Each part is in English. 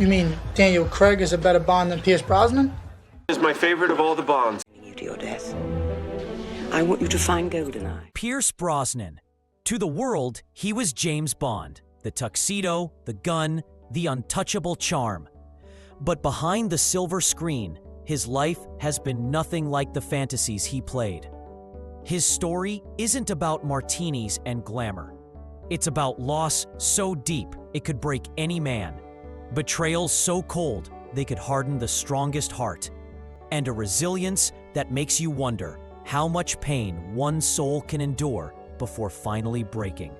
You mean Daniel Craig is a better Bond than Pierce Brosnan? Is my favorite of all the Bonds. You to your death. I want you to find GoldenEye. Pierce Brosnan. To the world, he was James Bond, the tuxedo, the gun, the untouchable charm. But behind the silver screen, his life has been nothing like the fantasies he played. His story isn't about martinis and glamour. It's about loss so deep it could break any man, betrayal so cold they could harden the strongest heart, and a resilience that makes you wonder how much pain one soul can endure before finally breaking.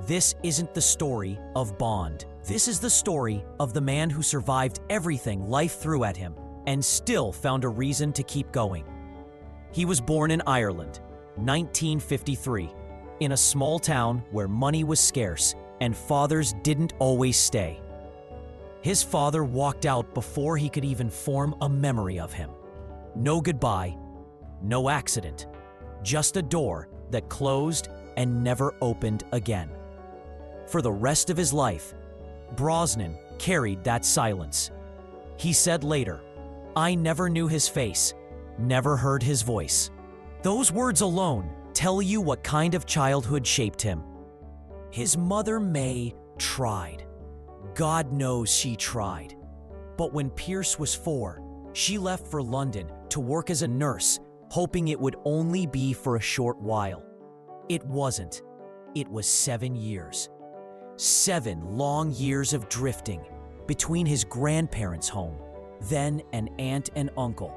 This isn't the story of Bond. This is the story of the man who survived everything life threw at him and still found a reason to keep going. He was born in Ireland, 1953, in a small town where money was scarce and fathers didn't always stay. His father walked out before he could even form a memory of him. No goodbye, no accident, just a door that closed and never opened again. For the rest of his life, Brosnan carried that silence. He said later, "I never knew his face, never heard his voice." Those words alone tell you what kind of childhood shaped him. His mother, May, tried. God knows she tried. But when Pierce was 4, she left for London to work as a nurse, hoping it would only be for a short while. It wasn't. It was 7 years. 7 long years of drifting between his grandparents' home, then an aunt and uncle,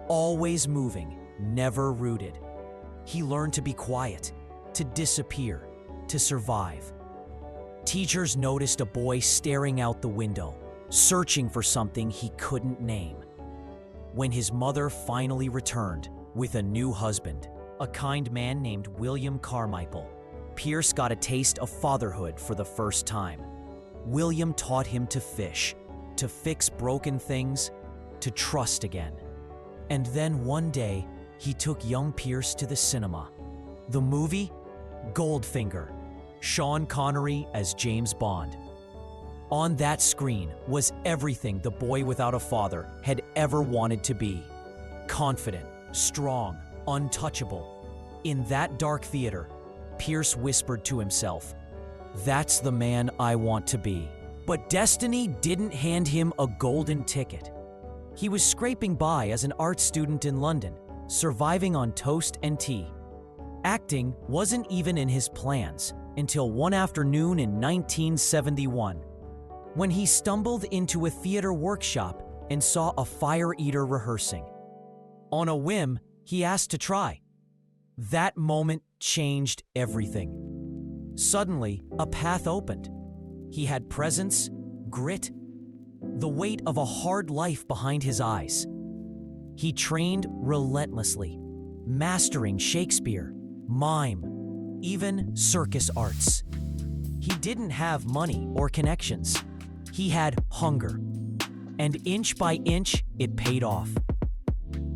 always moving, never rooted. He learned to be quiet, to disappear, to survive. Teachers noticed a boy staring out the window, searching for something he couldn't name. When his mother finally returned with a new husband, a kind man named William Carmichael, Pierce got a taste of fatherhood for the first time. William taught him to fish, to fix broken things, to trust again. And then one day, he took young Pierce to the cinema. The movie? Goldfinger. Sean Connery as James Bond. On that screen was everything the boy without a father had ever wanted to be. Confident, strong, untouchable. In that dark theater, Pierce whispered to himself, "That's the man I want to be." But destiny didn't hand him a golden ticket. He was scraping by as an art student in London, surviving on toast and tea. Acting wasn't even in his plans until one afternoon in 1971, when he stumbled into a theater workshop and saw a fire eater rehearsing. On a whim, he asked to try. That moment changed everything. Suddenly, a path opened. He had presence, grit, the weight of a hard life behind his eyes. He trained relentlessly, mastering Shakespeare, mime, even circus arts. He didn't have money or connections. He had hunger. And inch by inch, it paid off.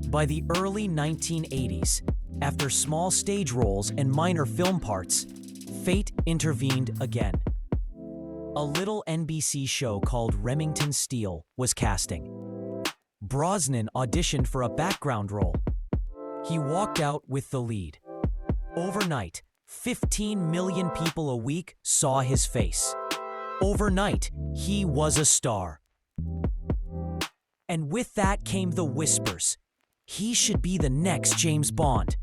By the early 1980s, after small stage roles and minor film parts, fate intervened again. A little NBC show called Remington Steele was casting. Brosnan auditioned for a background role. He walked out with the lead. Overnight, 15 million people a week saw his face. Overnight, he was a star. And with that came the whispers. He should be the next James Bond.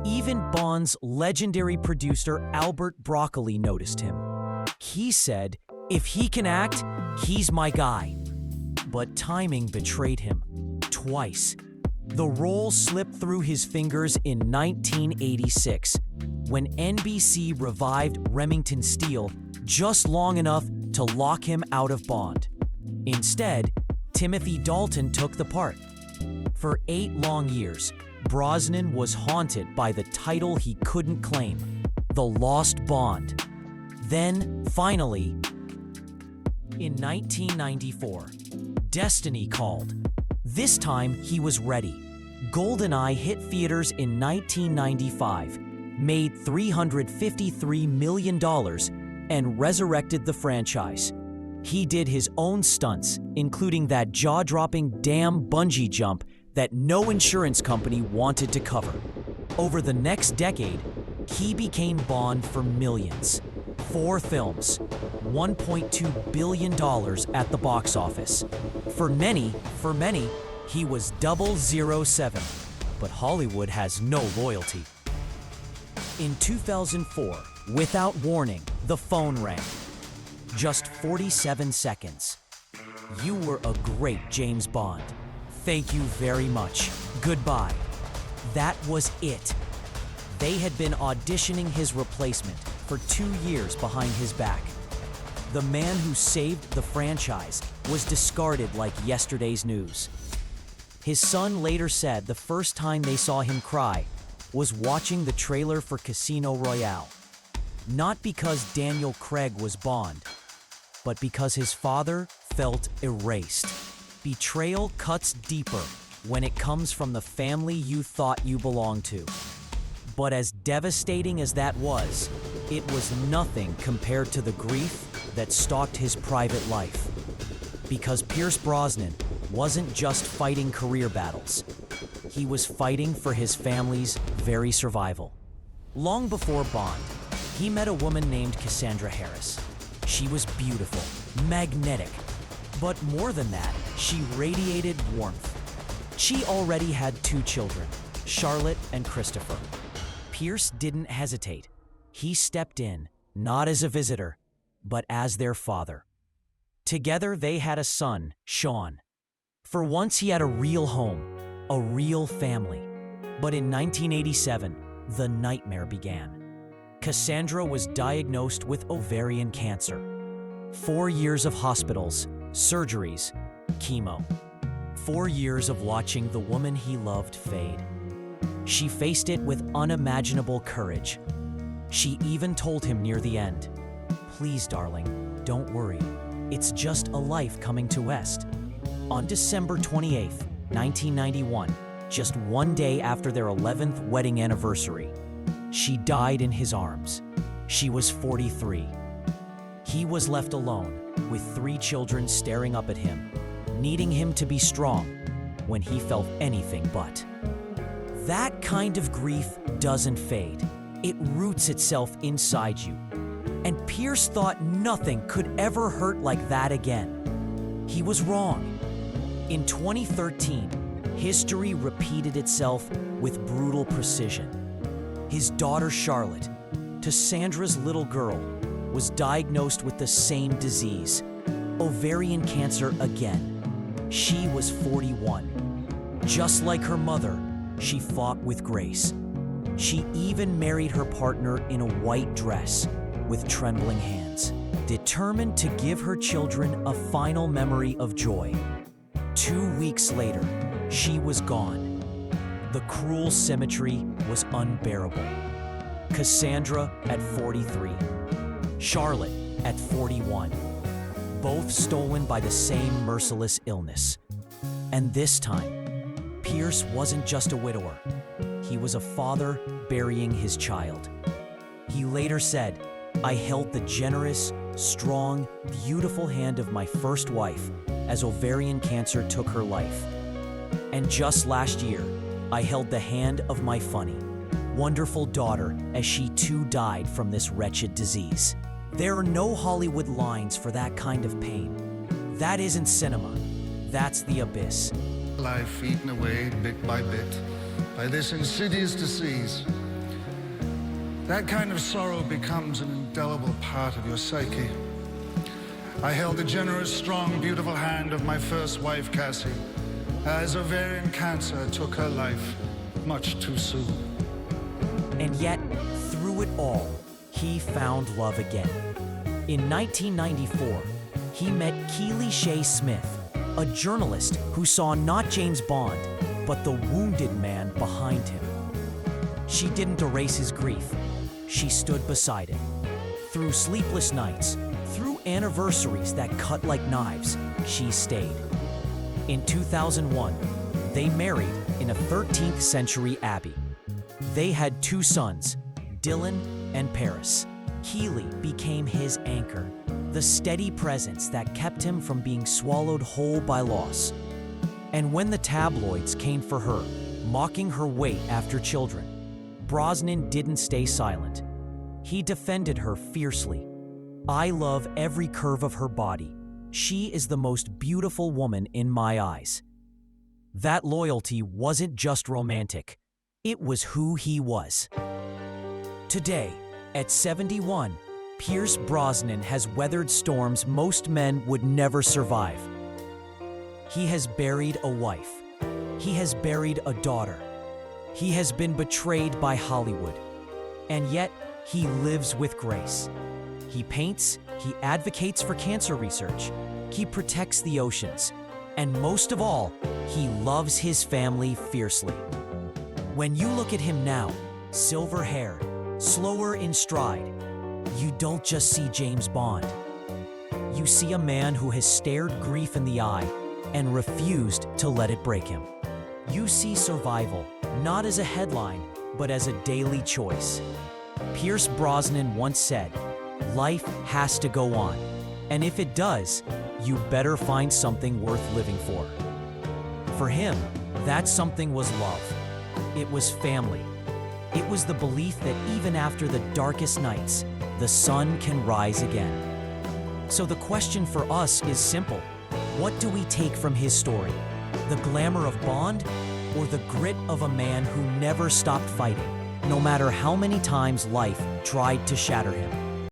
Even Bond's legendary producer Albert Broccoli noticed him. He said, "If he can act, he's my guy." But timing betrayed him. Twice. The role slipped through his fingers in 1986, when NBC revived Remington Steele just long enough to lock him out of Bond. Instead, Timothy Dalton took the part. For 8 long years, Brosnan was haunted by the title he couldn't claim, The Lost Bond. Then, finally, in 1994, destiny called. This time, he was ready. GoldenEye hit theaters in 1995, made $353 million, and resurrected the franchise. He did his own stunts, including that jaw-dropping damn bungee jump that no insurance company wanted to cover. Over the next decade, he became Bond for millions. 4 films, $1.2 billion at the box office. For many, he was 007, but Hollywood has no loyalty. In 2004, without warning, the phone rang. Just 47 seconds. You were a great James Bond. Thank you very much. Goodbye. That was it. They had been auditioning his replacement for 2 years behind his back. The man who saved the franchise was discarded like yesterday's news. His son later said the first time they saw him cry was watching the trailer for Casino Royale. Not because Daniel Craig was Bond, but because his father felt erased. Betrayal cuts deeper when it comes from the family you thought you belonged to. But as devastating as that was, it was nothing compared to the grief that stalked his private life. Because Pierce Brosnan wasn't just fighting career battles. He was fighting for his family's very survival. Long before Bond, he met a woman named Cassandra Harris. She was beautiful, magnetic, but more than that, she radiated warmth. She already had 2 children, Charlotte and Christopher. Pierce didn't hesitate. He stepped in, not as a visitor, but as their father. Together, they had a son, Sean. For once, he had a real home, a real family. But in 1987, the nightmare began. Cassandra was diagnosed with ovarian cancer. 4 years of hospitals, surgeries, chemo. 4 years of watching the woman he loved fade. She faced it with unimaginable courage. She even told him near the end, "Please, darling, don't worry. It's just a life coming to West." On December 28, 1991, just 1 day after their 11th wedding anniversary, she died in his arms. She was 43. He was left alone, with 3 children staring up at him, needing him to be strong when he felt anything but. That kind of grief doesn't fade. It roots itself inside you. And Pierce thought nothing could ever hurt like that again. He was wrong. In 2013, history repeated itself with brutal precision. His daughter Charlotte, Cassandra's little girl, was diagnosed with the same disease, ovarian cancer again. She was 41. Just like her mother, she fought with grace. She even married her partner in a white dress with trembling hands, determined to give her children a final memory of joy. 2 weeks later, she was gone. The cruel symmetry was unbearable. Cassandra at 43, Charlotte at 41, both stolen by the same merciless illness. And this time, Pierce wasn't just a widower. He was a father burying his child. He later said, "I held the generous, strong, beautiful hand of my first wife as ovarian cancer took her life. And just last year, I held the hand of my funny, wonderful daughter as she too died from this wretched disease." There are no Hollywood lines for that kind of pain. That isn't cinema. That's the abyss. Life eaten away bit by bit by this insidious disease. That kind of sorrow becomes an indelible part of your psyche. I held the generous, strong, beautiful hand of my first wife, Cassie, as ovarian cancer took her life much too soon. And yet, through it all, he found love again. In 1994, he met Keely Shaye Smith, a journalist who saw not James Bond, but the wounded man behind him. She didn't erase his grief. She stood beside him. Through sleepless nights, through anniversaries that cut like knives, she stayed. In 2001, they married in a 13th century abbey. They had 2 sons, Dylan and Paris. Keely became his anchor, the steady presence that kept him from being swallowed whole by loss. And when the tabloids came for her, mocking her weight after children, Brosnan didn't stay silent. He defended her fiercely. "I love every curve of her body. She is the most beautiful woman in my eyes." That loyalty wasn't just romantic. It was who he was. Today, at 71, Pierce Brosnan has weathered storms most men would never survive. He has buried a wife. He has buried a daughter. He has been betrayed by Hollywood. And yet, he lives with grace. He paints, he advocates for cancer research, he protects the oceans, and most of all, he loves his family fiercely. When you look at him now, silver-haired, slower in stride, you don't just see James Bond. You see a man who has stared grief in the eye and refused to let it break him. You see survival, not as a headline, but as a daily choice. Pierce Brosnan once said, "Life has to go on, and if it does, you better find something worth living for." For him, that something was love. It was family. It was the belief that even after the darkest nights, the sun can rise again. So the question for us is simple. What do we take from his story? The glamour of Bond, or the grit of a man who never stopped fighting, no matter how many times life tried to shatter him?